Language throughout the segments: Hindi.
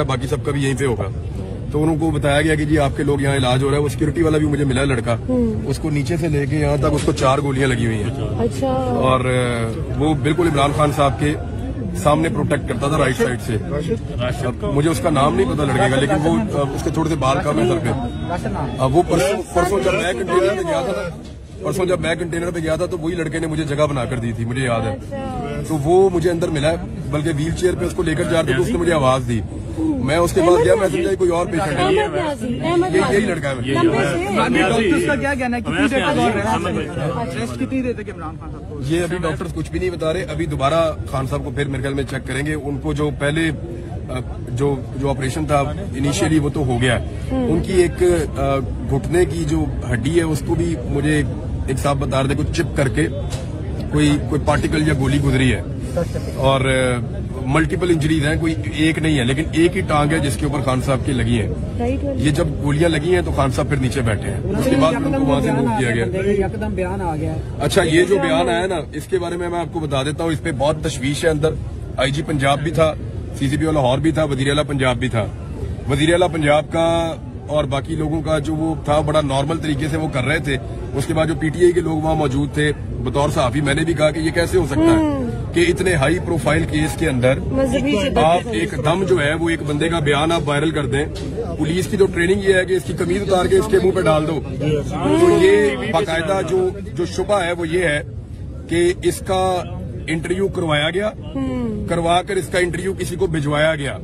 बाकी सबका भी यहीं पे होगा। तो उनको बताया गया कि जी आपके लोग यहाँ इलाज हो रहा है। वो सिक्योरिटी वाला भी मुझे मिला लड़का, उसको नीचे से लेके यहाँ तक उसको 4 गोलियां लगी हुई हैं। अच्छा। और वो बिल्कुल इमरान खान साहब के सामने प्रोटेक्ट करता था राइट साइड से। मुझे उसका नाम नहीं पता लड़के का, लेकिन वो उसके थोड़े से बाल कम है सर पे। वो परसों जब मैं कंटेनर पे गया था तो वही लड़के ने मुझे जगह बनाकर दी थी, मुझे याद है। तो वो मुझे अंदर मिला, बल्कि व्हील चेयर पे उसको लेकर जा रहे थे तो उसने मुझे आवाज दी। मैं उसके बाद गया, मैं समझा कोई और पेशेंट है, यही लड़का है। डॉक्टर्स का क्या कहना है, कितनी देर तक इमरान खान साहब? ये अभी डॉक्टर्स कुछ भी नहीं बता रहे। अभी दोबारा खान साहब को फिर मेरे ख्याल में चेक करेंगे। उनको जो पहले जो ऑपरेशन था इनिशियली वो तो हो गया। उनकी एक घुटने की जो हड्डी है उसको भी मुझे एक साहब बता रहे थे कुछ चिप करके कोई पार्टिकल या गोली गुजरी है। और मल्टीपल इंजरीज हैं, कोई एक नहीं है, लेकिन एक ही टांग है जिसके ऊपर खान साहब की लगी है। ये जब गोलियां लगी हैं तो खान साहब फिर नीचे बैठे हैं। उसके बाद उनको वहां से मूव किया गया। एकदम बयान आ गया। अच्छा, ये जो बयान आया ना, इसके बारे में मैं आपको बता देता हूँ। इस पे बहुत तशवीश है अंदर। IG पंजाब भी था, CCP लाहौर भी था, वजीर आला पंजाब भी था। वजीर आला पंजाब का और बाकी लोगों का जो वो था बड़ा नॉर्मल तरीके से वो कर रहे थे। उसके बाद जो PTI के लोग वहां मौजूद थे, बतौर सहाफी मैंने भी कहा कि ये कैसे हो सकता है कि इतने हाई प्रोफाइल केस के अंदर आप एकदम जो है वो एक बंदे का बयान आप वायरल कर दें। पुलिस की तो ट्रेनिंग ये है कि इसकी कमीज उतार के इसके मुंह पे डाल दो। तो ये बाकायदा जो शुबा है वो ये है कि इसका इंटरव्यू करवाया गया, करवा कर इसका इंटरव्यू किसी को भिजवाया गया।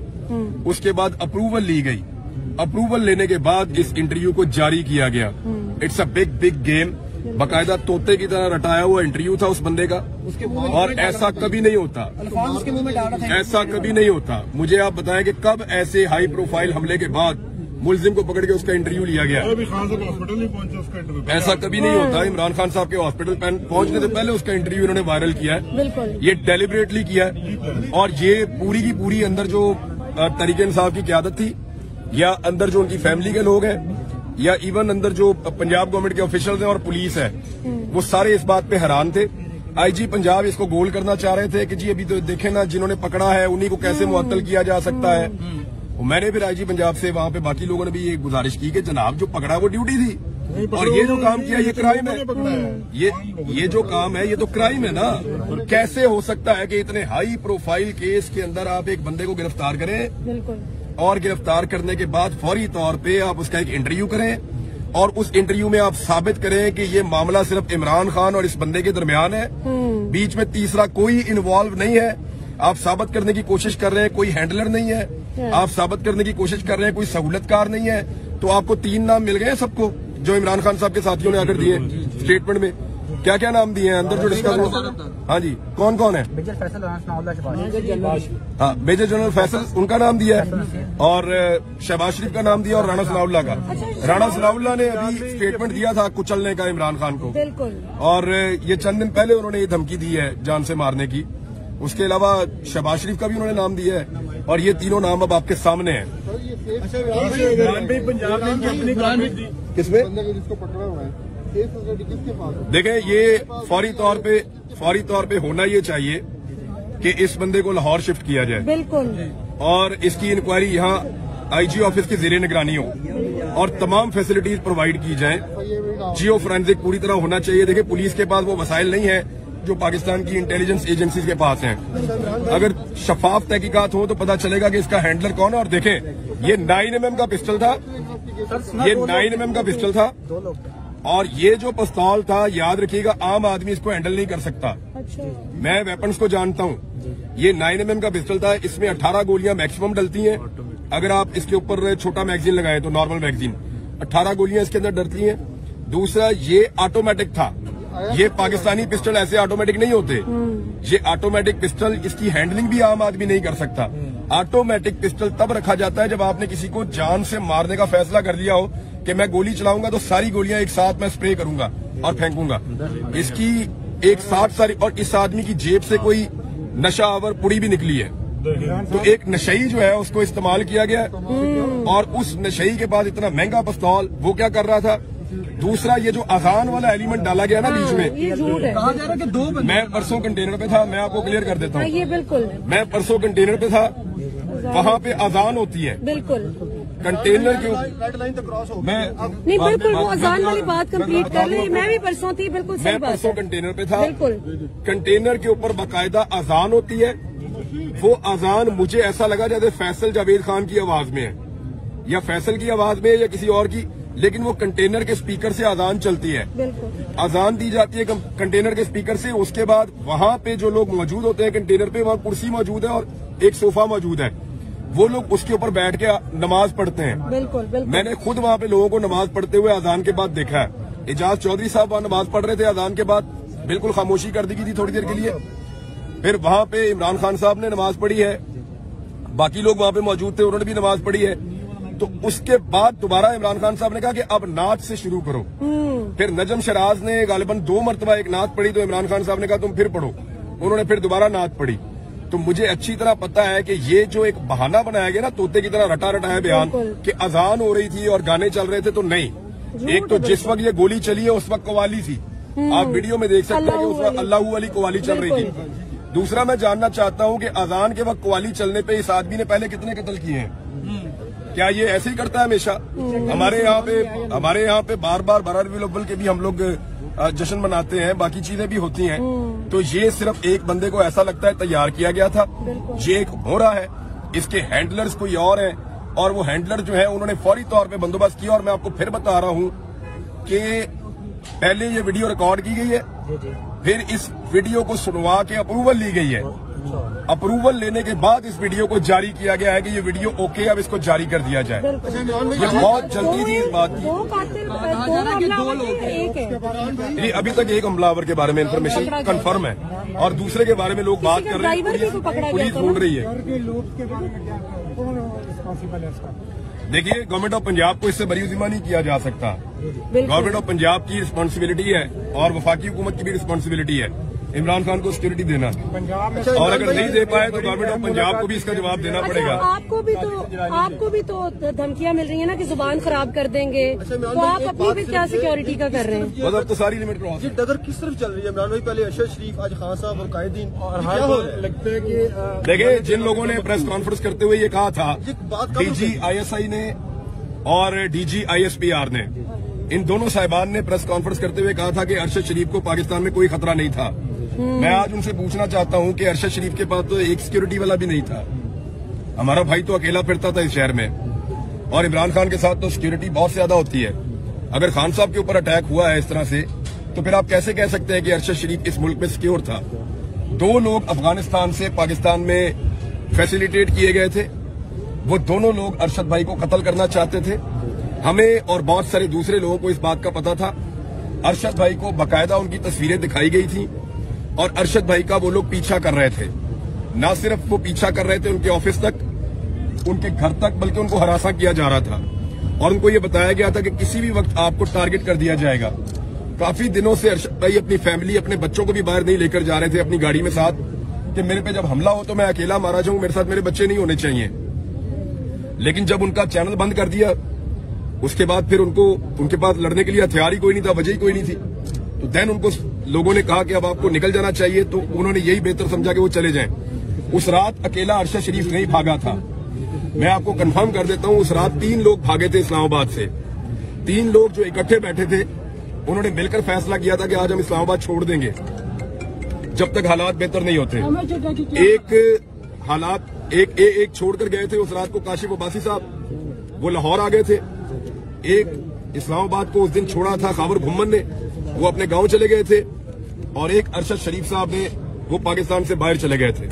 उसके बाद अप्रूवल ली गई। अप्रूवल लेने के बाद इस इंटरव्यू को जारी किया गया। It's a big game. बाकायदा तोते की तरह रटाया हुआ इंटरव्यू था उस बंदे का। और ऐसा कभी नहीं होता, ऐसा कभी नहीं होता। मुझे आप बताएं कि कब ऐसे हाई प्रोफाइल हमले के बाद मुलजिम को पकड़ के उसका इंटरव्यू लिया गया। खान साहब हॉस्पिटल नहीं पहुंचे, उसका इंटरव्यू ऐसा कभी नहीं होता। इमरान खान साहब के हॉस्पिटल पहुंचने से पहले उसका इंटरव्यू इन्होंने वायरल किया है। ये डेलिबरेटली किया है। और ये पूरी की पूरी अंदर जो तरीके इंसाफ की क़यादत थी, या अंदर जो उनकी फैमिली के लोग हैं, या इवन अंदर जो पंजाब गवर्नमेंट के ऑफिशियल्स हैं और पुलिस है, वो सारे इस बात पे हैरान थे। IG पंजाब इसको गोल करना चाह रहे थे कि जी अभी तो देखें ना, जिन्होंने पकड़ा है उन्हीं को कैसे मुअत्तल किया जा सकता है। मैंने फिर IG पंजाब से वहां पे बाकी लोगों ने भी ये गुजारिश की कि जनाब जो पकड़ा वो ड्यूटी थी, और ये जो काम किया ये क्राइम है। ये जो काम है ये तो क्राइम है ना। कैसे हो सकता है कि इतने हाई प्रोफाइल केस के अंदर आप एक बंदे को गिरफ्तार करें और गिरफ्तार करने के बाद फौरी तौर पे आप उसका एक इंटरव्यू करें और उस इंटरव्यू में आप साबित करें कि ये मामला सिर्फ इमरान खान और इस बंदे के दरमियान है, बीच में तीसरा कोई इन्वॉल्व नहीं है। आप साबित करने की कोशिश कर रहे हैं कोई हैंडलर नहीं है, आप साबित करने की कोशिश कर रहे हैं कोई सहूलतकार नहीं है। तो आपको 3 नाम मिल गए सबको, जो इमरान खान साहब के साथियों ने आकर दिए स्टेटमेंट में। क्या क्या नाम दिए हैं अंदर जो डिस्कस हुआ? हाँ जी, कौन कौन है? मेजर फैसल, हाँ, मेजर जनरल फैसल उनका नाम दिया है, और शहबाज शरीफ का नाम दिया, और राणा सनाउल्लाह का। राणा सनाउल्लाह ने अभी स्टेटमेंट दिया था कुचलने का इमरान खान को, और ये चंद दिन पहले उन्होंने ये धमकी दी है जान से मारने की। उसके अलावा शहबाज शरीफ का भी उन्होंने नाम दिया है, और ये तीनों नाम अब आपके सामने हैं। किसमें जिसको पकड़ा हुआ है किसके पास? देखें, ये फौरी तौर पे होना ये चाहिए कि इस बंदे को लाहौर शिफ्ट किया जाए, बिल्कुल, और इसकी इंक्वायरी यहाँ IG ऑफिस की ज़ेरे निगरानी हो, और तमाम फैसिलिटीज प्रोवाइड की जाएं। जियो फोरेंसिक पूरी तरह होना चाहिए। देखिए, पुलिस के पास वो वसाइल नहीं है जो पाकिस्तान की इंटेलिजेंस एजेंसीज के पास हैं। अगर शफाफ तहकीकात हो तो पता चलेगा कि इसका हैंडलर कौन है। और देखें, ये 9mm का पिस्टल था, ये 9mm का पिस्टल था, और ये जो पिस्तौल था, याद रखिएगा, आम आदमी इसको हैंडल नहीं कर सकता। मैं वेपन्स को जानता हूँ। ये 9mm का पिस्टल था, इसमें 18 गोलियां मैक्सिमम डलती हैं। अगर आप इसके ऊपर छोटा मैगजीन लगाएं तो नॉर्मल मैगजीन 18 गोलियां इसके अंदर डलती हैं। दूसरा, ये ऑटोमेटिक था। ये पाकिस्तानी पिस्टल ऐसे ऑटोमेटिक नहीं होते। ये ऑटोमेटिक पिस्टल, इसकी हैंडलिंग भी आम आदमी नहीं कर सकता। ऑटोमेटिक पिस्टल तब रखा जाता है जब आपने किसी को जान से मारने का फैसला कर लिया हो कि मैं गोली चलाऊंगा तो सारी गोलियां एक साथ मैं स्प्रे करूंगा और फेंकूंगा। इसकी एक साथ सारी, और इस आदमी की जेब से कोई नशा आवर पुड़ी भी निकली है। तो एक नशई जो है उसको इस्तेमाल किया गया, और उस नशई के बाद इतना महंगा पिस्तौल वो क्या कर रहा था। दूसरा, ये जो अजान वाला एलिमेंट डाला गया ना बीच में, कहा जा रहा है कि 2 मैं परसों कंटेनर पे था, मैं आपको क्लियर कर देता हूँ। ये बिल्कुल, मैं परसों कंटेनर पे था, वहाँ पे अजान होती है बिल्कुल कंटेनर के रेड लाइन तो क्रॉस हो मैं नहीं, बिल्कुल वो अजान वाली बात कंप्लीट कर ली। मैं भी परसों थी, बिल्कुल सही मैं बात परसों है। कंटेनर पे था। बिल्कुल कंटेनर के ऊपर बाकायदा अजान होती है। वो अजान मुझे ऐसा लगा जैसे फैसल जावेद खान की आवाज में है या फैसल की आवाज में या किसी और की, लेकिन वो कंटेनर के स्पीकर से अजान चलती है। बिल्कुल अजान दी जाती है कंटेनर के स्पीकर से। उसके बाद वहां पे जो लोग मौजूद होते हैं कंटेनर पे, वहां कुर्सी मौजूद है और एक सोफा मौजूद है। वो लोग उसके ऊपर बैठ के नमाज पढ़ते हैं। बिल्कुल बिल्कुल मैंने खुद वहां पे लोगों को नमाज पढ़ते हुए अजान के बाद देखा है। एजाज चौधरी साहब वहां नमाज पढ़ रहे थे, अजान के बाद बिल्कुल खामोशी कर दी गई थी थोड़ी देर के लिए। फिर वहां पे इमरान खान साहब ने नमाज पढ़ी है, बाकी लोग वहां पे मौजूद थे, उन्होंने भी नमाज पढ़ी है। तो उसके बाद दोबारा इमरान खान साहब ने कहा कि अब नात से शुरू करो। फिर नजम शराज ने गालिबन 2 मरतबा एक नात पढ़ी, तो इमरान खान साहब ने कहा तुम फिर पढ़ो। उन्होंने फिर दोबारा नात पढ़ी। तो मुझे अच्छी तरह पता है कि ये जो एक बहाना बनाया गया ना, तोते की तरह रटा रटाया बयान कि अजान हो रही थी और गाने चल रहे थे, तो नहीं। एक तो जिस वक्त ये गोली चली है उस वक्त कवाली थी, आप वीडियो में देख सकते हैं कि उस वक्त अल्लाह वाली कवाली चल रही थी। दूसरा मैं जानना चाहता हूं कि अजान के वक्त कवाली चलने पे इस आदमी ने पहले कितने कत्ल किए हैं? क्या ये ऐसे ही करता है हमेशा? हमारे यहाँ पे बार बार बररबिल अव्वल के भी हम लोग जश्न मनाते हैं, बाकी चीजें भी होती हैं। तो ये सिर्फ एक बंदे को ऐसा लगता है तैयार किया गया था, ये एक हो रहा है। इसके हैंडलर्स कोई और हैं और वो हैंडलर जो है उन्होंने फौरी तौर पे बंदोबस्त किया। और मैं आपको फिर बता रहा हूं कि पहले ये वीडियो रिकॉर्ड की गई है, फिर इस वीडियो को सुनवा के अप्रूवल ली गई है। अप्रूवल लेने के बाद इस वीडियो को जारी किया गया है कि ये वीडियो ओके, अब इसको जारी कर दिया जाए। ये बहुत जल्दी थी इस बात की। ये अभी तक एक हमलावर के बारे में इंफॉर्मेशन कंफर्म है और दूसरे के बारे में लोग बात कर रहे हैं, पुलिस ढूंढ रही है। देखिए, गवर्नमेंट ऑफ पंजाब को इससे बरीउज़िमा नहीं किया जा सकता। गवर्नमेंट ऑफ पंजाब की रिस्पांसिबिलिटी है और वफाकी हुकूमत की भी रिस्पांसिबिलिटी है इमरान खान को सिक्योरिटी देना। और अगर नहीं दे पाए तो गवर्नमेंट ऑफ पंजाब को भी इसका जवाब देना पड़ेगा। आपको भी तो धमकियां मिल रही है ना कि जुबान खराब कर देंगे, तो आप अपनी भी क्या सिक्योरिटी का कर रहे हैं? बस अब तो सारी लिमिट क्रॉस है। डगर किस तरफ चल रही है इमरान भाई? पहले अरशद शरीफ, आज खान साहब और कायदीन, और क्या हो लगता है कि देखिए, जिन लोगों ने प्रेस कॉन्फ्रेंस करते हुए ये कहा था, DG ISI ने और DG ISPR ने, इन दोनों साहिबान ने प्रेस कॉन्फ्रेंस करते हुए कहा था कि अरशद शरीफ को पाकिस्तान में कोई खतरा नहीं था। मैं आज उनसे पूछना चाहता हूं कि अरशद शरीफ के पास तो एक सिक्योरिटी वाला भी नहीं था। हमारा भाई तो अकेला फिरता था इस शहर में, और इमरान खान के साथ तो सिक्योरिटी बहुत ज्यादा होती है। अगर खान साहब के ऊपर अटैक हुआ है इस तरह से, तो फिर आप कैसे कह सकते हैं कि अरशद शरीफ इस मुल्क में सिक्योर था? 2 लोग अफगानिस्तान से पाकिस्तान में फैसिलिटेट किए गए थे। वो दोनों लोग अरशद भाई को कत्ल करना चाहते थे। हमें और बहुत सारे दूसरे लोगों को इस बात का पता था। अरशद भाई को बाकायदा उनकी तस्वीरें दिखाई गई थी और अरशद भाई का वो लोग पीछा कर रहे थे। ना सिर्फ वो पीछा कर रहे थे उनके ऑफिस तक, उनके घर तक, बल्कि उनको हरासा किया जा रहा था और उनको ये बताया गया था कि किसी भी वक्त आपको टारगेट कर दिया जाएगा। काफी दिनों से अरशद भाई अपनी फैमिली, अपने बच्चों को भी बाहर नहीं लेकर जा रहे थे अपनी गाड़ी में साथ, कि मेरे पे जब हमला हो तो मैं अकेला मारा जाऊं, मेरे साथ मेरे बच्चे नहीं होने चाहिए। लेकिन जब उनका चैनल बंद कर दिया, उसके बाद फिर उनके पास लड़ने के लिए हथियार ही कोई नहीं था, वजह ही कोई नहीं थी। तो देन उनको लोगों ने कहा कि अब आपको निकल जाना चाहिए, तो उन्होंने यही बेहतर समझा कि वो चले जाएं। उस रात अकेला अरशद शरीफ नहीं भागा था। मैं आपको कंफर्म कर देता हूं, उस रात 3 लोग भागे थे इस्लामाबाद से। 3 लोग जो इकट्ठे बैठे थे, उन्होंने मिलकर फैसला किया था कि आज हम इस्लामाबाद छोड़ देंगे जब तक हालात बेहतर नहीं होते। एक छोड़कर गए थे उस रात को काशिफ अब्बासी साहब, वो लाहौर आ गए थे। एक इस्लामाबाद को उस दिन छोड़ा था खाबर भुम्मन ने, वो अपने गांव चले गए थे। और एक अरशद शरीफ साहब ने, वो पाकिस्तान से बाहर चले गए थे।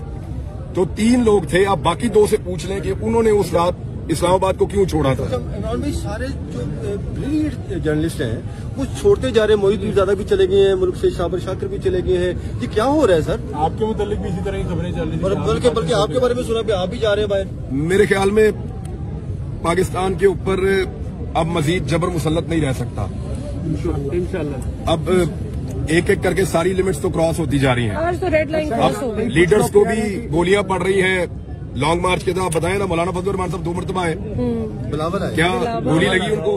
तो 3 लोग थे। आप बाकी 2 से पूछ लें कि उन्होंने उस रात इस्लामाबाद को क्यों छोड़ा था। इमरान भाई, सारे जो ब्रिलियंट जर्नलिस्ट हैं वो छोड़ते जा रहे हैं। मोहित मीरजादा भी चले गए हैं मुल्क से, शाबर शाकिर भी चले गए हैं। ये क्या हो रहा है सर? आपके मुतालिक भी इसी तरह की खबरें चल रही हैं, बल्कि आपके बारे में सुना भी आप भी जा रहे हैं बाहर। मेरे ख्याल में पाकिस्तान के ऊपर अब मजीद जबर मुसल्लत नहीं रह सकता इंशाल्लाह। अब एक एक करके सारी लिमिट्स तो क्रॉस होती जा रही हैं। आज तो रेड लाइन क्रॉस हो गई। लीडर्स को भी गोलियां पड़ रही हैं लॉन्ग मार्च के साथ। बताएं ना, मौलाना फजल रहमान साहब 2 मरतबा आए, बिलावल है, क्या गोली लगी उनको?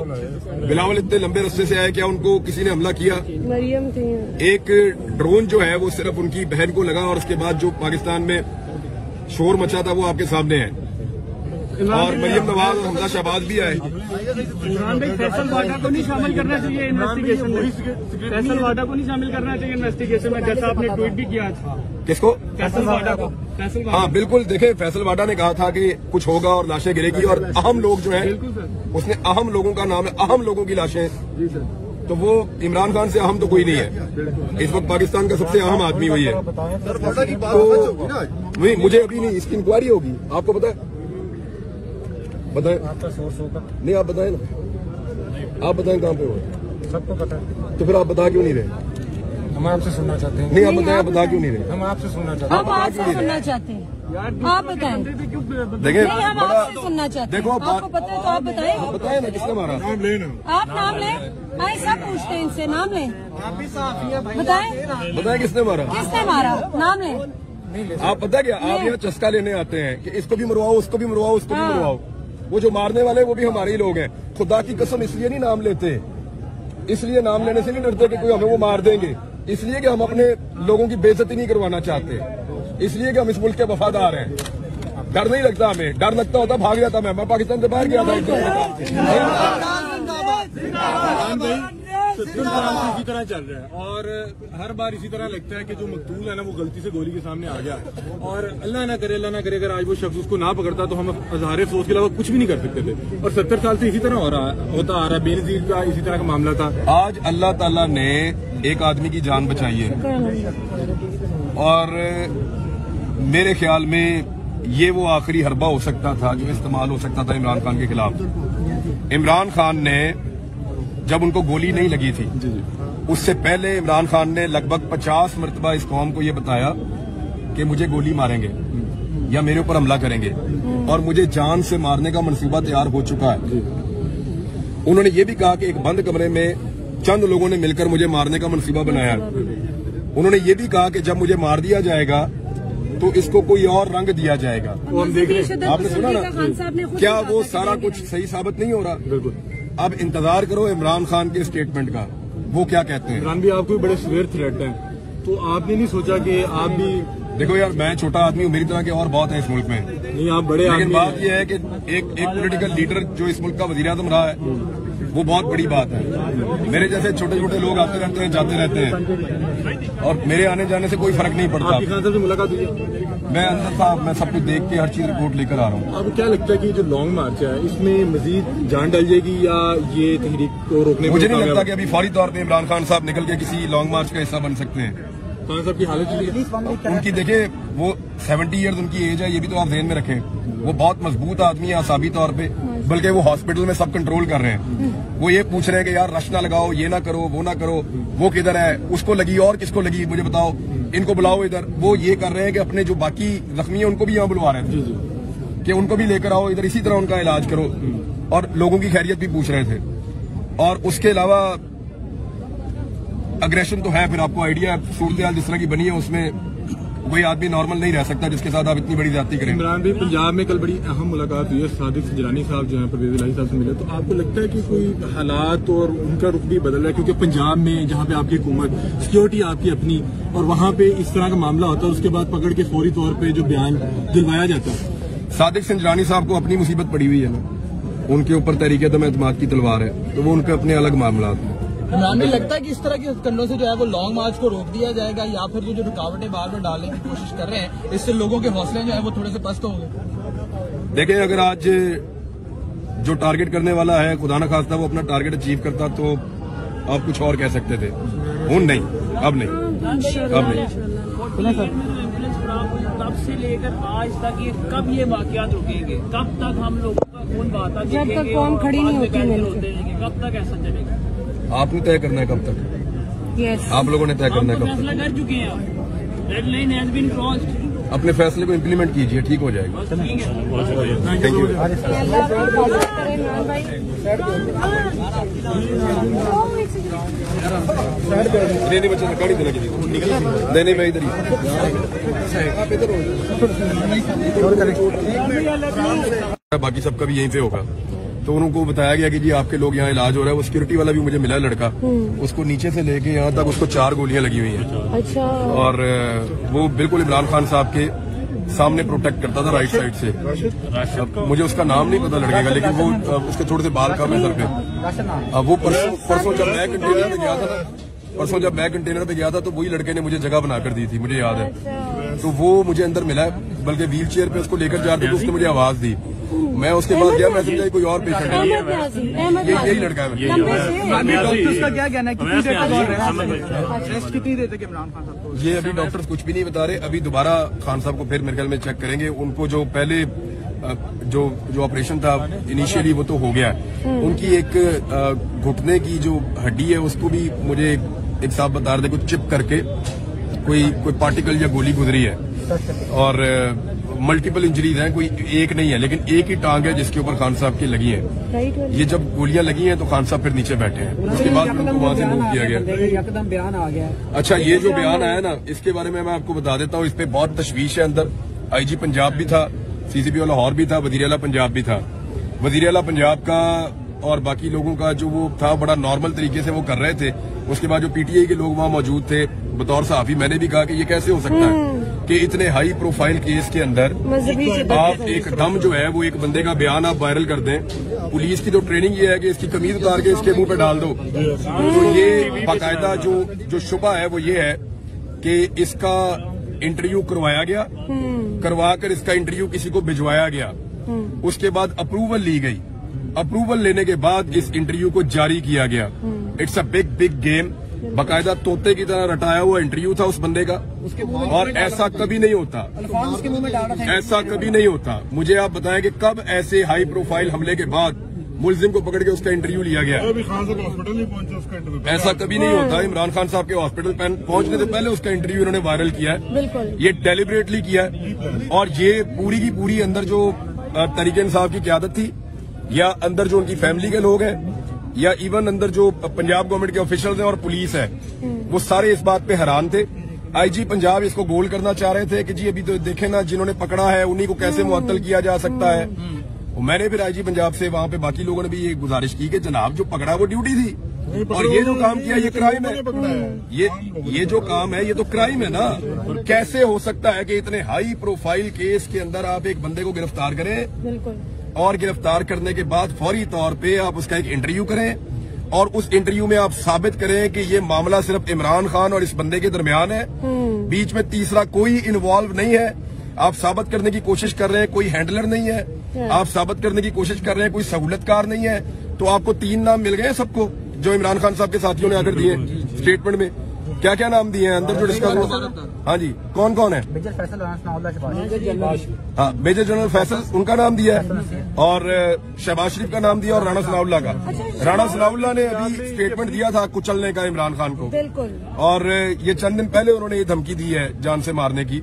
बिलावल इतने लंबे रास्ते से आए, क्या उनको किसी ने हमला किया? मरियम थी। एक ड्रोन जो है वो सिर्फ उनकी बहन को लगा और उसके बाद जो पाकिस्तान में शोर मचा था वो आपके सामने है। और मरियम नवाज और हमजा शहबाज भी आए। इमरान भाई फैसल वाडा को नहीं शामिल करना चाहिए इन्वेस्टिगेशन में, फैसल वाडा को नहीं शामिल करना चाहिए इन्वेस्टिगेशन में, जैसा आपने ट्वीट भी किया आज। किसको? फैसल वाडा को। हाँ बिल्कुल, देखे फैसल वाडा ने कहा था कि कुछ होगा और लाशें गिरेगी, और अहम लोग जो हैं उसने अहम लोगों का नाम है, अहम लोगों की लाशें, तो वो इमरान खान से अहम तो कोई नहीं है। इस वक्त पाकिस्तान का सबसे अहम आदमी वही है। तो वही मुझे अभी नहीं, इसकी इंक्वायरी होगी, आपको पता है? बताएं आपका सोर्स होगा? नहीं आप बताएं ना, आप बताएं कहाँ पे हो? सबको पता है। तो फिर आप बता क्यों नहीं रहे? हम आपसे सुनना चाहते हैं। नहीं आप बताएं, आप बता क्यों नहीं रहे? हम आपसे सुनना चाहते हैं। हम आपसे सुनना चाहते हैं, आप बताएं। देखिए नहीं, हम आपसे सुनना चाहते हैं। देखो आपको पता है तो आप बताएं। बताए ना किसने मारा? नाम लेना। आप नाम लें, आए सब पूछते हैं इनसे, नाम लें, बताएं बताए किसने मारा? किसने मारा, नाम लें। आप पता क्या, आप यहाँ चस्का लेने आते हैं कि इसको भी मरवाओ, उसको भी मरवाओ, उसको भी हाँ। मरवाओ। वो जो मारने वाले वो भी हमारे ही लोग हैं। खुदा की कसम इसलिए नहीं नाम लेते, इसलिए नाम लेने से नहीं डरते कि कोई हमें वो मार देंगे, इसलिए कि हम अपने लोगों की बेइज्जती नहीं करवाना चाहते, इसलिए कि हम इस मुल्क के वफादार हैं। डर नहीं लगता हमें, डर लगता होता भाग जाता मैं पाकिस्तान से बाहर गया था। इसी तरह चल रहा है और हर बार इसी तरह लगता है कि जो मकतूल है ना वो गलती से गोली के सामने आ गया, और अल्लाह ना करे अगर आज वो शख्स उसको ना पकड़ता तो हम अज़हार अफसोस के अलावा कुछ भी नहीं कर सकते थे। और 70 साल से इसी तरह होता आ रहा है। बेनज़ीर का इसी तरह का मामला था। आज अल्लाह ताला ने एक आदमी की जान बचाई है, और मेरे ख्याल में ये वो आखिरी हरबा हो सकता था जो इस्तेमाल हो सकता था इमरान खान के खिलाफ। इमरान खान ने जब उनको गोली नहीं लगी थी, उससे पहले इमरान खान ने लगभग 50 मरतबा इस कौम को ये बताया कि मुझे गोली मारेंगे या मेरे ऊपर हमला करेंगे, और मुझे जान से मारने का मंसूबा तैयार हो चुका है। उन्होंने ये भी कहा कि एक बंद कमरे में चंद लोगों ने मिलकर मुझे मारने का मंसूबा बनाया। उन्होंने ये भी कहा कि जब मुझे मार दिया जाएगा तो इसको कोई और रंग दिया जाएगा। वो हम देख रहे हैं, आपने सुना ना, क्या वो सारा कुछ सही साबित नहीं हो रहा? बिल्कुल। अब इंतजार करो इमरान खान के स्टेटमेंट का, वो क्या कहते हैं। इमरान भी आपको बड़े सवेर थ्रेट हैं, तो आपने नहीं सोचा कि आप भी? देखो यार, मैं छोटा आदमी हूँ, मेरी तरह के और बहुत हैं इस मुल्क में। नहीं आप बड़े लेकिन बात यह है कि एक पॉलिटिकल लीडर जो इस मुल्क का वजीर आज़म रहा है वो बहुत बड़ी बात है। मेरे जैसे छोटे छोटे लोग आते रहते हैं, जाते रहते हैं, और मेरे आने जाने से कोई फर्क नहीं पड़ता। आपकी खान साहब से मुलाकात हुई है? मैं अंदर था, मैं सब कुछ देख के हर चीज रिपोर्ट लेकर आ रहा हूँ। आपको क्या लगता है कि जो लॉन्ग मार्च है इसमें मजीद जान डाल जाएगी या ये तहरीक को रोकने? मुझे नहीं लगता कि अभी फौरी तौर पे इमरान खान साहब निकल के किसी लॉन्ग मार्च का हिस्सा बन सकते हैं। खान साहब की हालत उनकी देखे, वो 70 ईयर्स उनकी एज है, ये भी तो आप ध्यान में रखें। वो बहुत मजबूत आदमी है आसाबी तौर पे, बल्कि वो हॉस्पिटल में सब कंट्रोल कर रहे हैं। वो ये पूछ रहे हैं कि यार रश ना लगाओ, ये ना करो, वो ना करो, वो किधर है, उसको लगी और किसको लगी मुझे बताओ, इनको बुलाओ इधर। वो ये कर रहे हैं कि अपने जो बाकी जख्मी है उनको भी यहाँ बुलवा रहे थे कि उनको भी लेकर आओ इधर, इसी तरह उनका इलाज करो, और लोगों की खैरियत भी पूछ रहे थे। और उसके अलावा अग्रेशन तो है, फिर आपको आइडिया सूरत हाल जिस तरह की बनी है उसमें कोई आदमी नॉर्मल नहीं रह सकता जिसके साथ आप इतनी बड़ी ज्यादती करें। इमरान भाई, पंजाब में कल बड़ी अहम मुलाकात हुई है, सादिक सिंजरानी साहब जो है परवेज इलाही साहब से मिले, तो आपको लगता है कि कोई हालात और उनका रुख भी बदल रहा है? क्योंकि पंजाब में जहाँ पे आपकी हुकूमत, सिक्योरिटी आपकी अपनी, और वहाँ पे इस तरह का मामला होता है, उसके बाद पकड़ के फौरी तौर पर जो बयान दिलवाया जाता है। सादिक सिंजरानी साहब को अपनी मुसीबत पड़ी हुई है ना, उनके ऊपर तहरीक-ए-एतमाद की तलवार है, तो वो उनके अपने अलग मामला हैं। इमरान भी लगता है कि इस तरह के कंडों से जो है वो लॉन्ग मार्च को रोक दिया जाएगा, या फिर जो रुकावटें बार बार डालने की कोशिश कर रहे हैं इससे लोगों के हौसले जो है वो थोड़े से पस्त होंगे? देखें, अगर आज जो टारगेट करने वाला है खुदा न खास्ता वो अपना टारगेट अचीव करता तो आप कुछ और कह सकते थे। नहीं, अब नहीं, अब नहीं। तब से लेकर आज तक ये कब ये वाकयात रुकेंगे? कब तक हम लोगों का खून बहाता जब तक कौम खड़ी नहीं होती? कब तक ऐसा चलेगा? आपने तय करना है कब तक। यस, आप लोगों ने तय करना है कब फैसला तक। कर चुके हैं, red line has been crossed. अपने फैसले को इम्प्लीमेंट कीजिए, ठीक हो जाएगा। Thank you. नहीं बच्चे गाड़ी दिला के नहीं, मैं इधर ही, आप इधर हो। बाकी सबका भी यहीं पे होगा। तो उनको बताया गया कि जी आपके लोग यहाँ इलाज हो रहा है। वो सिक्योरिटी वाला भी मुझे मिला लड़का, उसको नीचे से लेके यहाँ तक उसको 4 गोलियां लगी हुई हैं। अच्छा। और वो बिल्कुल इमरान खान साहब के सामने प्रोटेक्ट करता था राइट साइड से। अब मुझे उसका नाम नहीं पता लड़के का, लेकिन वो उसके थोड़े से बाल कम है सर पे। वो परसों जब मैं कंटेनर पे गया था ना, परसों जब मैं कंटेनर पे गया था तो वही लड़के ने मुझे जगह बनाकर दी थी, मुझे याद है। तो वो मुझे अंदर मिला, बल्कि व्हील चेयर पे उसको लेकर जा रहे थे तो उसने मुझे आवाज दी। मैं उसके बाद गया, मैं समझा कोई और पेशेंट है, यही लड़का है। डॉक्टर्स का क्या कहना है, कितनी देर तक रेस्ट कितनी देर तक इमरान खान साहब को? ये अभी डॉक्टर्स कुछ भी नहीं बता रहे। अभी दोबारा खान साहब को फिर मेरे ख्याल में चेक करेंगे। उनको जो पहले जो ऑपरेशन था इनिशियली वो तो हो गया। उनकी एक घुटने की जो हड्डी है उसको भी मुझे एक साहब बता रहे थे कुछ चिप करके कोई पार्टिकल या गोली गुजरी है, और मल्टीपल इंजरीज हैं, कोई एक नहीं है, लेकिन एक ही टांग है जिसके ऊपर खान साहब की लगी है। ये जब गोलियां लगी हैं तो खान साहब फिर नीचे बैठे हैं, उसके बाद उनको वहां से मूव किया गया। एकदम बयान आ गया। अच्छा, ये जो बयान आया ना, इसके बारे में मैं आपको बता देता हूँ। इस पे बहुत तशवीश है अंदर। आईजी पंजाब भी था, CCP लाहौर भी था, वजीर आला पंजाब भी था। वजीर आला पंजाब का और बाकी लोगों का जो वो था बड़ा नॉर्मल तरीके से वो कर रहे थे। उसके बाद जो PTI के लोग वहां मौजूद थे, बतौर सहाफी मैंने भी कहा कि ये कैसे हो सकता है कि इतने हाई प्रोफाइल केस के अंदर आप एकदम जो है वो एक बंदे का बयान आप वायरल कर दें। पुलिस की तो ट्रेनिंग ये है कि इसकी कमीज उतार के इसके मुंह पे डाल दो। तो ये बाकायदा जो शुबा है वो ये है कि इसका इंटरव्यू करवाया गया, करवाकर इसका इंटरव्यू किसी को भिजवाया गया, उसके बाद अप्रूवल ली गई। अप्रूवल लेने के बाद इस इंटरव्यू को जारी किया गया। It's a big game. बाकायदा तोते की तरह रटाया हुआ इंटरव्यू था उस बंदे का, और ऐसा कभी नहीं होता, ऐसा कभी नहीं होता। मुझे आप बताएं कि कब ऐसे हाई प्रोफाइल हमले के बाद मुलजिम को पकड़ के उसका इंटरव्यू लिया गया? हॉस्पिटल नहीं पहुंचा उसका इंटरव्यू। ऐसा कभी नहीं होता। इमरान खान साहब के हॉस्पिटल पहुंचने से पहले उसका इंटरव्यू इन्होंने वायरल किया है। ये डेलिबरेटली किया है, और ये पूरी की पूरी अंदर जो तरीके इंसाफ की क़यादत थी, या अंदर जो उनकी फैमिली के लोग हैं, या इवन अंदर जो पंजाब गवर्नमेंट के ऑफिशियल्स हैं और पुलिस है, वो सारे इस बात पे हैरान थे। आईजी पंजाब इसको गोल करना चाह रहे थे कि जी अभी तो देखे ना, जिन्होंने पकड़ा है उन्हीं को कैसे मुअत्तल किया जा सकता है। मैंने फिर आईजी पंजाब से वहां पे बाकी लोगों ने भी ये गुजारिश की कि जनाब जो पकड़ा वो ड्यूटी थी, और ये जो काम किया ये क्राइम है। ये जो काम है ये तो क्राइम है ना। कैसे हो सकता है कि इतने हाई प्रोफाइल केस के अंदर आप एक बंदे को गिरफ्तार करें, बिल्कुल, और गिरफ्तार करने के बाद फौरी तौर पे आप उसका एक इंटरव्यू करें, और उस इंटरव्यू में आप साबित करें कि ये मामला सिर्फ इमरान खान और इस बंदे के दरमियान है, बीच में तीसरा कोई इन्वॉल्व नहीं है। आप साबित करने की कोशिश कर रहे हैं कोई हैंडलर नहीं है, आप साबित करने की कोशिश कर रहे हैं कोई सहूलतकार नहीं है। तो आपको 3 नाम मिल गए सबको, जो इमरान खान साहब के साथियों ने आकर दिए स्टेटमेंट में। क्या क्या नाम दिए हैं अंदर जो डिस्कस हुआ? हाँ जी, कौन कौन है? मेजर फैसल, हाँ, मेजर जनरल फैसल उनका नाम दिया है, और शहबाज शरीफ का नाम दिया, और राणा सनाउल्लाह का। राणा सनाउल्लाह ने अभी स्टेटमेंट दिया था कुचलने का इमरान खान को, बिल्कुल, और ये चंद दिन पहले उन्होंने ये धमकी दी है जान से मारने की।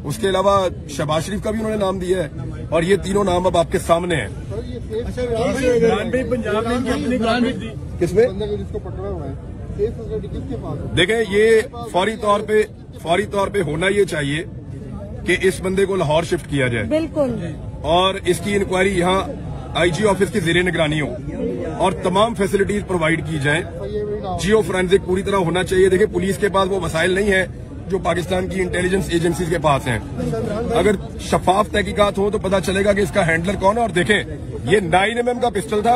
उसके अलावा शहबाज शरीफ का भी उन्होंने नाम दिया है, और ये तीनों नाम अब आपके सामने हैं। किसमें? देखें, ये फौरी तौर पे होना ये चाहिए कि इस बंदे को लाहौर शिफ्ट किया जाए, बिल्कुल, और इसकी इंक्वायरी यहाँ आईजी ऑफिस की ज़ेरे निगरानी हो, और तमाम फैसिलिटीज प्रोवाइड की जाएं। जियो फोरेंसिक पूरी तरह होना चाहिए। देखिए, पुलिस के पास वो वसाइल नहीं है जो पाकिस्तान की इंटेलिजेंस एजेंसीज के पास हैं। अगर शफाफ तहकीकात हो तो पता चलेगा कि इसका हैंडलर कौन है। और देखें, ये 9mm का पिस्टल था,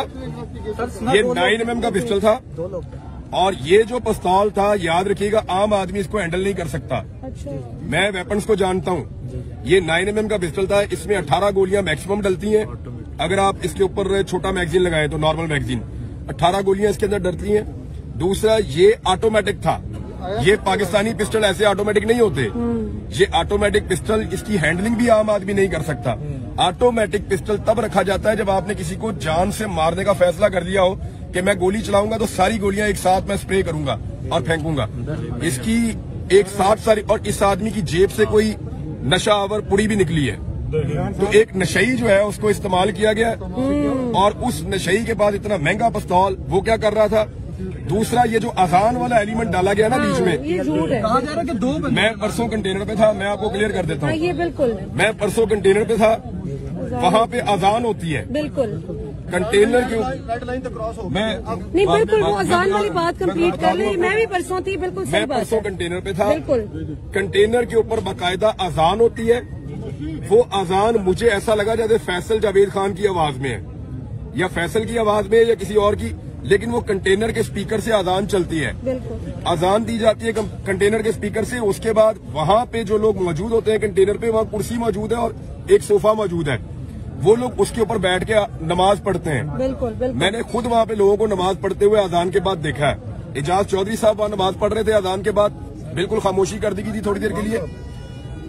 ये 9mm का पिस्टल था, और ये जो पिस्तौल था, याद रखिएगा, आम आदमी इसको हैंडल नहीं कर सकता। अच्छा, मैं वेपन्स को जानता हूँ। ये 9mm का पिस्टल था, इसमें 18 गोलियां मैक्सिमम डलती हैं। अगर आप इसके ऊपर छोटा मैगजीन लगाएं तो नॉर्मल मैगजीन, 18 गोलियां इसके अंदर डलती हैं। दूसरा, ये ऑटोमेटिक था। ये पाकिस्तानी पिस्टल ऐसे ऑटोमेटिक नहीं होते। ये ऑटोमेटिक पिस्टल, इसकी हैंडलिंग भी आम आदमी नहीं कर सकता। ऑटोमेटिक पिस्टल तब रखा जाता है जब आपने किसी को जान से मारने का फैसला कर लिया हो कि मैं गोली चलाऊंगा तो सारी गोलियां एक साथ मैं स्प्रे करूंगा और फेंकूंगा। इसकी एक साथ सारी, और इस आदमी की जेब से कोई नशा आवर पुड़ी भी निकली है। तो एक नशई जो है उसको इस्तेमाल किया गया, और उस नशई के बाद इतना महंगा पिस्तौल वो क्या कर रहा था। दूसरा, ये जो अजान वाला एलिमेंट डाला गया ना बीच में, ये झूठ है। कहा जा रहा है कि 2 बंदे। मैं परसों कंटेनर पे था, मैं आपको क्लियर कर देता हूँ। ये बिल्कुल, मैं परसों कंटेनर पे था, वहाँ पे अजान होती है बिल्कुल, कंटेनर के मैं नहीं, बिल्कुल, वो अजान वाली बात कंप्लीट कर ली। मैं भी परसों थी, बिल्कुल सही मैं बात परसों है। कंटेनर पे था, बिल्कुल, कंटेनर के ऊपर बाकायदा अजान होती है, वो अजान मुझे ऐसा लगा जैसे फैसल जावेद खान की आवाज में है, या फैसल की आवाज में है या किसी और की, लेकिन वो कंटेनर के स्पीकर से अजान चलती है। अजान दी जाती है कंटेनर के स्पीकर से। उसके बाद वहां पे जो लोग मौजूद होते हैं कंटेनर पे, वहां कुर्सी मौजूद है और एक सोफा मौजूद है, वो लोग उसके ऊपर बैठ के नमाज पढ़ते हैं। बिल्कुल। मैंने खुद वहां पे लोगों को नमाज पढ़ते हुए अजान के बाद देखा है। एजाज चौधरी साहब वहां नमाज पढ़ रहे थे, अजान के बाद बिल्कुल खामोशी कर दी गई थी थोड़ी देर के लिए।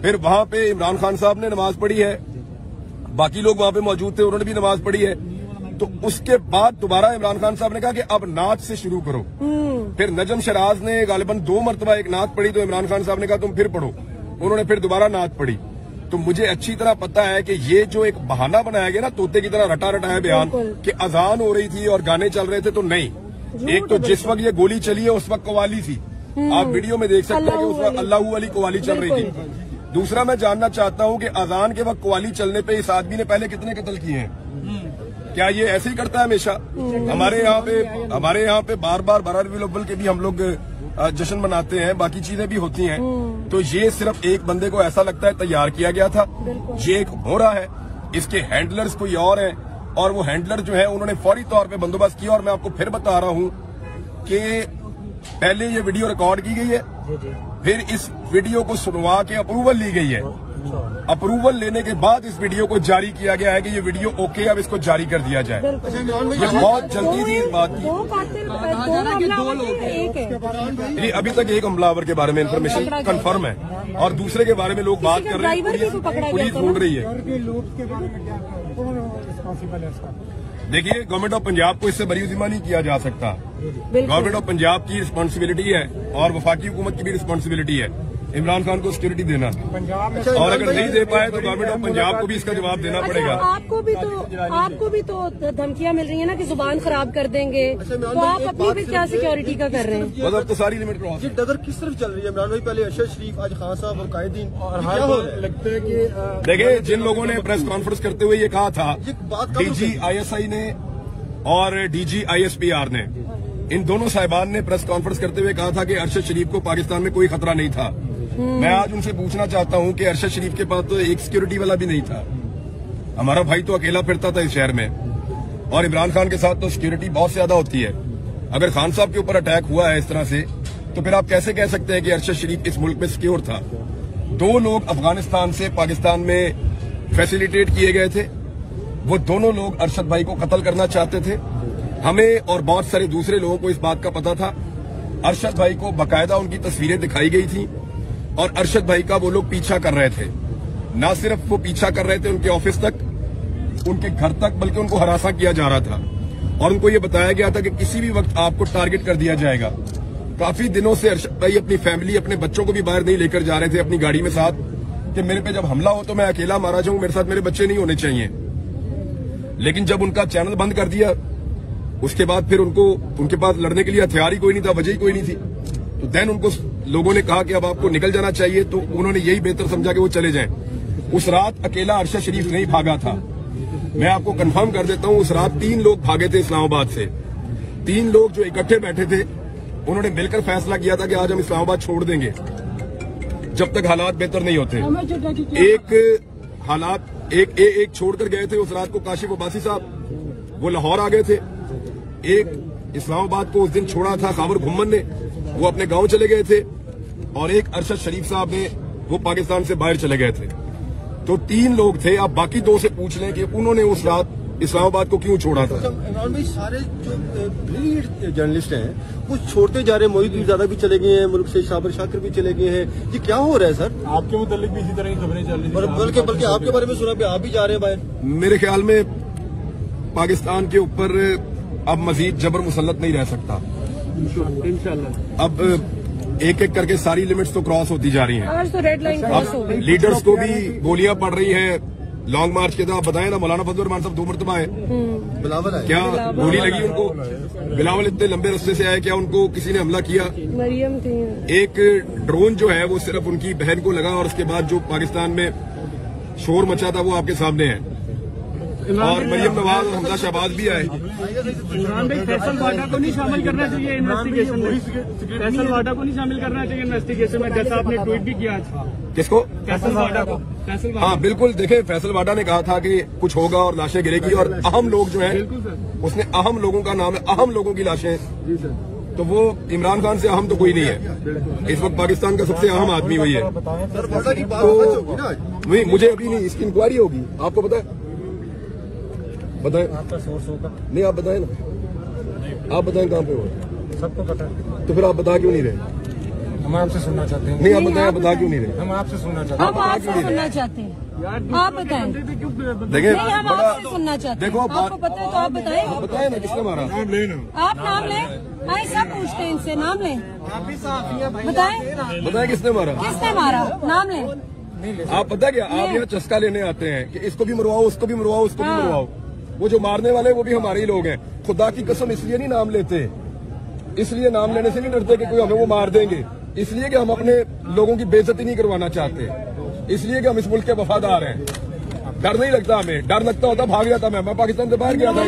फिर वहां पे इमरान खान साहब ने नमाज पढ़ी है, बाकी लोग वहां पे मौजूद थे, उन्होंने भी नमाज पढ़ी है। तो उसके बाद दोबारा इमरान खान साहब ने कहा कि अब नात से शुरू करो। फिर नजम शराज ने गालिबन 2 मरतबा एक नात पढ़ी, तो इमरान खान साहब ने कहा तुम फिर पढ़ो, उन्होंने फिर दोबारा नात पढ़ी। तो मुझे अच्छी तरह पता है कि ये जो एक बहाना बनाया गया ना, तोते की तरह रटा रटा है बयान कि अजान हो रही थी और गाने चल रहे थे, तो नहीं। एक तो जिस वक्त ये गोली चली है उस वक्त कवाली थी, आप वीडियो में देख सकते हैं कि उस वक्त अल्लाहू अली कवाली चल रही थी। दूसरा मैं जानना चाहता हूं कि अजान के वक्त कवाली चलने पे इस आदमी ने पहले कितने कत्ल किए हैं? क्या ये ऐसे ही करता है हमेशा? हमारे यहाँ पे बार बार बरहल अव्वल के भी हम लोग जश्न मनाते हैं, बाकी चीजें भी होती हैं। तो ये सिर्फ एक बंदे को ऐसा लगता है तैयार किया गया था, ये एक हो रहा है, इसके हैंडलर्स कोई और हैं, और वो हैंडलर जो है उन्होंने फौरी तौर पे बंदोबस्त किया। और मैं आपको फिर बता रहा हूं कि पहले ये वीडियो रिकॉर्ड की गई है, फिर इस वीडियो को सुनवा के अप्रूवल ली गई है। अप्रूवल लेने के बाद इस वीडियो को जारी किया गया है कि ये वीडियो ओके, अब इसको जारी कर दिया जाए। ये बहुत जल्दी थी इस बात की। जी अभी तक एक हमलावर के बारे में इंफॉर्मेशन कंफर्म है, और दूसरे के बारे में लोग बात कर रहे हैं, पुलिस ढूंढ रही है। देखिए, गवर्नमेंट ऑफ पंजाब को इससे बरी जिम्मा नहीं किया जा सकता। गवर्नमेंट ऑफ पंजाब की रिस्पांसिबिलिटी है और वफाकी हुकूमत की भी रिस्पांसिबिलिटी है इमरान खान को सिक्योरिटी देना, और अगर नहीं दे पाए तो गवर्नमेंट ऑफ पंजाब को भी इसका जवाब देना पड़ेगा। आपको भी तो धमकियां मिल रही है ना कि जुबान खराब कर देंगे, तो आप अपनी भी क्या सिक्योरिटी का कर रहे हैं? मतलब तो सारी लिमिट क्रॉस। डगर किस तरफ चल रही है इमरान भाई? पहले अरशद शरीफ, आज खान साहब और कायदीन, और लगता है कि देखिए, जिन लोगों ने प्रेस कॉन्फ्रेंस करते हुए ये कहा था, DG ISI ने और DG ISPR ने, इन दोनों साहिबान ने प्रेस कॉन्फ्रेंस करते हुए कहा था कि अरशद शरीफ को पाकिस्तान में कोई खतरा नहीं था। मैं आज उनसे पूछना चाहता हूं कि अरशद शरीफ के पास तो एक सिक्योरिटी वाला भी नहीं था, हमारा भाई तो अकेला फिरता था इस शहर में, और इमरान खान के साथ तो सिक्योरिटी बहुत ज्यादा होती है। अगर खान साहब के ऊपर अटैक हुआ है इस तरह से, तो फिर आप कैसे कह सकते हैं कि अरशद शरीफ इस मुल्क में सिक्योर था? 2 लोग अफगानिस्तान से पाकिस्तान में फैसिलिटेट किए गए थे, वो दोनों लोग अरशद भाई को कत्ल करना चाहते थे। हमें और बहुत सारे दूसरे लोगों को इस बात का पता था। अरशद भाई को बकायदा उनकी तस्वीरें दिखाई गई थी, और अरशद भाई का वो लोग पीछा कर रहे थे। न सिर्फ वो पीछा कर रहे थे उनके ऑफिस तक, उनके घर तक, बल्कि उनको हरासा किया जा रहा था, और उनको ये बताया गया था कि किसी भी वक्त आपको टारगेट कर दिया जाएगा। काफी दिनों से अरशद भाई अपनी फैमिली, अपने बच्चों को भी बाहर नहीं लेकर जा रहे थे अपनी गाड़ी में साथ, कि मेरे पे जब हमला हो तो मैं अकेला मारा जाऊं, मेरे साथ मेरे बच्चे नहीं होने चाहिए। लेकिन जब उनका चैनल बंद कर दिया, उसके बाद फिर उनके पास लड़ने के लिए हथियार ही कोई नहीं था, वजह ही कोई नहीं थी। तो देन उनको लोगों ने कहा कि अब आपको निकल जाना चाहिए, तो उन्होंने यही बेहतर समझा कि वो चले जाएं। उस रात अकेला अरशद शरीफ नहीं भागा था, मैं आपको कंफर्म कर देता हूं, उस रात 3 लोग भागे थे इस्लामाबाद से। 3 लोग जो इकट्ठे बैठे थे, उन्होंने मिलकर फैसला किया था कि आज हम इस्लामाबाद छोड़ देंगे जब तक हालात बेहतर नहीं होते। एक छोड़कर गए थे उस रात को काशिफ अब्बासी साहब, वो लाहौर आ गए थे। एक इस्लामाबाद को उस दिन छोड़ा था खाबर घुम्मन ने, वो अपने गांव चले गए थे, और एक अरशद शरीफ साहब ने, वो पाकिस्तान से बाहर चले गए थे। तो 3 लोग थे। आप बाकी 2 से पूछ लें कि उन्होंने उस रात इस्लामाबाद को क्यों छोड़ा था। इमरान भाई, सारे जो ब्रिलियंट जर्नलिस्ट हैं वो छोड़ते जा रहे हैं। मोहित ज्यादा भी चले गए हैं मुल्क से, शाबर शाकिर भी चले गए हैं। ये क्या हो रहा है सर? आपके मुतालिक भी इसी तरह की खबरें चल रही हैं, बल्कि आपके बारे में सुना भी आप भी जा रहे हैं बाहर। मेरे ख्याल में पाकिस्तान के ऊपर अब मजीद जबर मुसल्लत नहीं रह सकता। इंशाल्लाह अब एक एक करके सारी लिमिट्स तो क्रॉस होती जा रही हैं। आज तो रेड लाइन क्रॉस हो गई। लीडर्स को भी गोलियां पड़ रही हैं लॉन्ग मार्च के। तो आप बताएं ना, मौलाना फजल रहमान साहब 2 मरतबा आए, क्या गोली लगी उनको? बिलावल इतने लंबे रास्ते से आए, क्या उनको किसी ने हमला किया? मरियम थी। एक ड्रोन जो है वो सिर्फ उनकी बहन को लगा, और उसके बाद जो पाकिस्तान में शोर मचा था वो आपके सामने है। और मरियम नवाज और हमजा शहबाज भी आए। इमरान भाई फैसल वाडा को नहीं शामिल करना चाहिए इन्वेस्टिगेशन में, फैसल वाडा को नहीं शामिल करना चाहिए इन्वेस्टिगेशन में, जैसा आपने ट्वीट भी किया था। किसको? फैसल वाडा को। फैसल वाडा, हाँ बिल्कुल। देखे, फैसल वाडा ने कहा था कि कुछ होगा और लाशें गिरेगी, और अहम लोग जो हैं, उसने अहम लोगों का नाम है, अहम लोगों की लाशें, तो वो इमरान खान से अहम तो कोई नहीं है। इस वक्त पाकिस्तान का सबसे अहम आदमी वही है। तो वही मुझे अभी नहीं, इसकी इंक्वायरी होगी, आपको पता है? बताएं। आपका सोर्स होगा? नहीं, आप बताएं ना, आप बताएं कहाँ पे हो? सबको पता है। तो फिर आप बता क्यों नहीं रहे? हम आपसे सुनना चाहते हैं। नहीं, आप बताएं, आप बता क्यों नहीं रहे? हम आपसे सुनना चाहते हैं। हम आपसे सुनना चाहते हैं, आप बताएं। देखिए, नहीं, हम आपसे सुनना चाहते हैं। देखो, आपको पता है तो आप बताएं। बताएं ना, किसने मारा? नाम लेना। आप नाम लें, आए सब पूछते हैं इनसे, नाम लें, बताएं। बताएं किसने मारा? किसने मारा, नाम लें। आप पता क्या, आप यहाँ चस्का लेने आते हैं कि इसको भी मरवाओ, उसको भी मरवाओ, उसको भी मरवाओ। वो जो मारने वाले वो भी हमारे ही लोग हैं। खुदा की कसम इसलिए नहीं नाम लेते, इसलिए नाम लेने से नहीं डरते कि कोई हमें वो मार देंगे, इसलिए कि हम अपने लोगों की बेइज्जती नहीं करवाना चाहते, इसलिए कि हम इस मुल्क के वफादार हैं। डर नहीं लगता हमें, डर लगता होता भाग जाता मैं पाकिस्तान से बाहर गया था।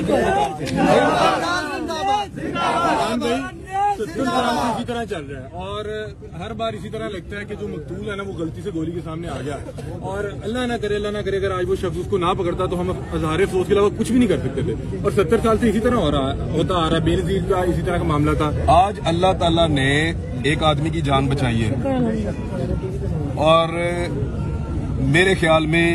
इसी तरह चल रहा है और हर बार इसी तरह लगता है कि जो मकतूल है ना वो गलती से गोली के सामने आ गया, और अल्लाह ना करे अगर आज वो शख्स उसको ना पकड़ता तो हम हज़ारे अफसोस के अलावा कुछ भी नहीं कर सकते थे। और 70 साल से इसी तरह होता आ रहा है। बेनजीर का इसी तरह का मामला था। आज अल्लाह ताला ने एक आदमी की जान बचाई है, और मेरे ख्याल में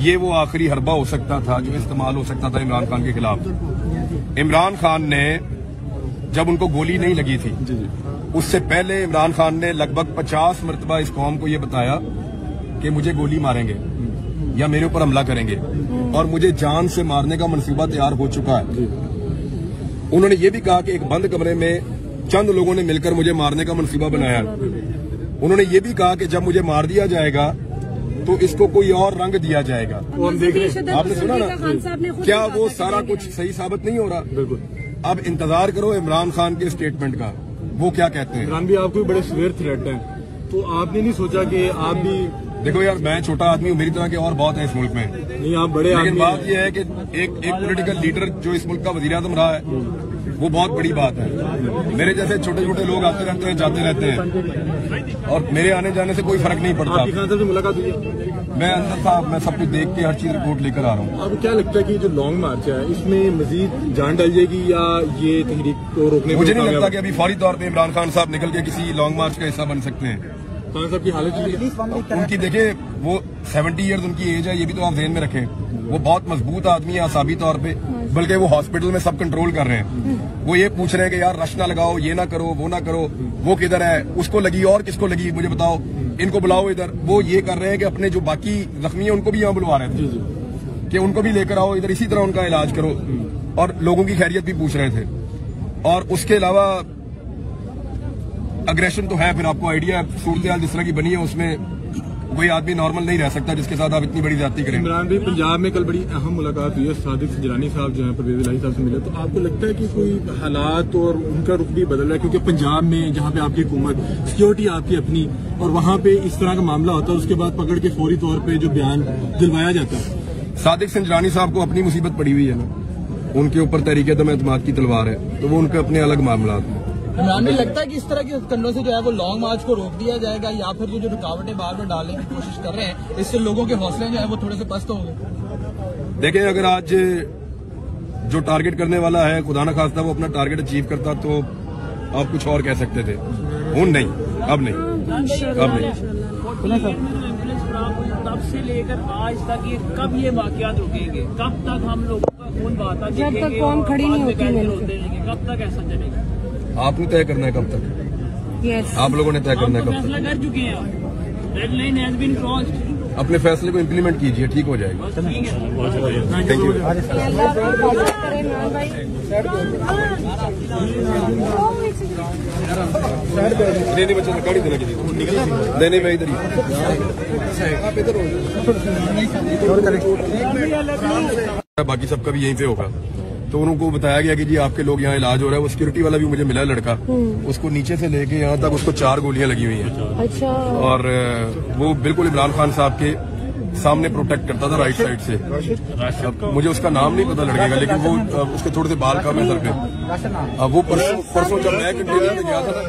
ये वो आखिरी हरबा हो सकता था जो इस्तेमाल हो सकता था इमरान खान के खिलाफ। इमरान खान ने जब उनको गोली नहीं लगी थी, उससे पहले इमरान खान ने लगभग 50 मरतबा इस कौम को ये बताया कि मुझे गोली मारेंगे या मेरे ऊपर हमला करेंगे, और मुझे जान से मारने का मनसूबा तैयार हो चुका है। उन्होंने ये भी कहा कि एक बंद कमरे में चंद लोगों ने मिलकर मुझे मारने का मनसूबा बनाया। उन्होंने ये भी कहा कि जब मुझे मार दिया जाएगा तो इसको कोई और रंग दिया जाएगा। वो हम देख रहे हैं, आपने सुना ना, क्या वो सारा कुछ सही साबित नहीं हो रहा? बिल्कुल। अब इंतजार करो इमरान खान के स्टेटमेंट का, वो क्या कहते हैं। इमरान भी आपको बड़े सीवियर थ्रेट हैं, तो आपने नहीं सोचा कि आप भी? देखो यार, मैं छोटा आदमी हूँ, मेरी तरह के और बहुत है इस मुल्क में। नहीं, आप बड़े लेकिन आदमी बात यह है कि एक पॉलिटिकल लीडर जो इस मुल्क का वजीर आज़म रहा है, वो बहुत बड़ी बात है। मेरे जैसे छोटे छोटे लोग आते रहते हैं, जाते रहते हैं, और मेरे आने जाने से कोई फर्क नहीं पड़ता। आपकी खान साहब से मुलाकात हुई है? मैं अंदर था, मैं सब कुछ देख के हर चीज रिपोर्ट लेकर आ रहा हूँ। आपको क्या लगता है कि जो लॉन्ग मार्च है इसमें मजीद जान डल जाएगी या ये तहरीक को रोकने? मुझे नहीं लगता कि अभी फौरी तौर पे इमरान खान साहब निकल के किसी लॉन्ग मार्च का हिस्सा बन सकते हैं। खान साहब की हालत उनकी देखे, वो 70 ईयर्स उनकी एज है, ये भी तो आप ध्यान में रखें। वो बहुत मजबूत आदमी है आसाबी तौर पे, बल्कि वो हॉस्पिटल में सब कंट्रोल कर रहे हैं। वो ये पूछ रहे हैं कि यार रश ना लगाओ, ये ना करो, वो ना करो, वो किधर है, उसको लगी और किसको लगी मुझे बताओ, इनको बुलाओ इधर। वो ये कर रहे हैं कि अपने जो बाकी जख्मी है उनको भी यहाँ बुलवा रहे थे कि उनको भी लेकर आओ इधर, इसी तरह उनका इलाज करो, और लोगों की खैरियत भी पूछ रहे थे। और उसके अलावा अग्रेशन तो है, फिर आपको आइडिया सूरत हाल जिस तरह की बनी है उसमें कोई आदमी नॉर्मल नहीं रह सकता जिसके साथ आप इतनी बड़ी ज्यादती करें। इमरान भाई, पंजाब में कल बड़ी अहम मुलाकात हुई है, सादिक सजरानी साहब जो है परवेज इलाही साहब से मिले, तो आपको लगता है कि कोई हालात और उनका रुख भी बदल रहा है? क्योंकि पंजाब में जहाँ पे आपकी हुकूमत, सिक्योरिटी आपकी अपनी, और वहाँ पे इस तरह का मामला होता है, उसके बाद पकड़ के फौरी तौर पर जो बयान दिलवाया जाता है। सादिक सजरानी साहब को अपनी मुसीबत पड़ी हुई है ना, उनके ऊपर तहरीक-ए-एतमाद की तलवार है, तो वो उनके अपने अलग मामला हैं। इमरान भाई, लगता है कि इस तरह के कंडों से जो है वो लॉन्ग मार्च को रोक दिया जाएगा, या फिर जो रुकावटें बार बार डालने की कोशिश कर रहे हैं इससे लोगों के हौसले जो है वो थोड़े से पस्त होंगे? देखें, अगर आज जो टारगेट करने वाला है खुदा न खास्ता वो अपना टारगेट अचीव करता तो आप कुछ और कह सकते थे। नहीं, अब नहीं, अब नहीं। तब से लेकर आज तक ये कब ये वाकयात रुकेंगे? कब तक हम लोगों का खून बहाता जब तक कौम खड़ी नहीं होती, कब तक ऐसा चलेगा? आपने तय करना है कब तक। यस, आप लोगों ने तय करना है कब फैसला कर चुके हैं, red line has been crossed. अपने फैसले को इम्प्लीमेंट कीजिए, ठीक हो जाएगा। ठीक है, थैंक यू। नहीं बच्चा गाड़ी देना किसी देने में इधर ही, आप इधर हो, बाकी सबका भी यहीं पे होगा। तो उनको बताया गया कि जी आपके लोग यहाँ इलाज हो रहा है। वो सिक्योरिटी वाला भी मुझे मिला लड़का, उसको नीचे से लेके यहाँ तक उसको 4 गोलियां लगी हुई हैं। अच्छा। और वो बिल्कुल इमरान खान साहब के सामने प्रोटेक्ट करता था राइट साइड से। अब मुझे उसका नाम नहीं पता लड़के का, लेकिन वो उसके थोड़े से बाल कम है सर पे। अब वो परसों जब मैं कंटेनर पे गया था ना,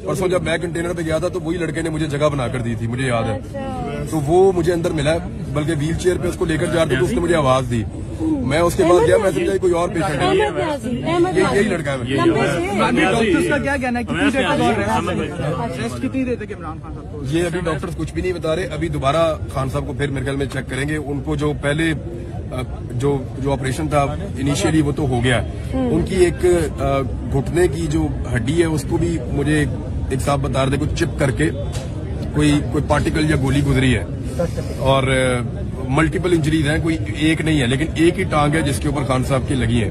परसों जब मैं कंटेनर पे गया था तो वही लड़के ने मुझे जगह बनाकर दी थी, मुझे याद है। तो वो मुझे अंदर मिला, बल्कि व्हील चेयर पे उसको लेकर जा रहे थे तो उसने मुझे आवाज दी। मैं उसके बाद गया, मैं समझा कोई और पेशेंट है, यही लड़का है। डॉक्टर्स का क्या कहना है, कितनी देर तक रेस्ट कितनी देर तक इमरान खान साहब को? ये अभी डॉक्टर्स कुछ भी नहीं बता रहे। अभी दोबारा खान साहब को फिर मेरे ख्याल में चेक करेंगे। उनको जो पहले जो ऑपरेशन था इनिशियली वो तो हो गया, उनकी एक घुटने की जो हड्डी है उसको भी मुझे एक साहब बता रहे थे कुछ चिप करके कोई पार्टिकल या गोली गुजरी है, और मल्टीपल इंजरीज हैं, कोई एक नहीं है, लेकिन एक ही टांग है जिसके ऊपर खान साहब की लगी है।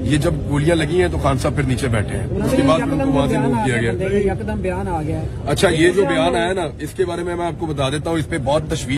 ये जब गोलियां लगी हैं तो खान साहब फिर नीचे बैठे हैं, उसके बाद उनको वहां से मूव किया गया। एकदम बयान आ गया। अच्छा, ये जो बयान आया ना, इसके बारे में मैं आपको बता देता हूँ, इस पे बहुत तशवीश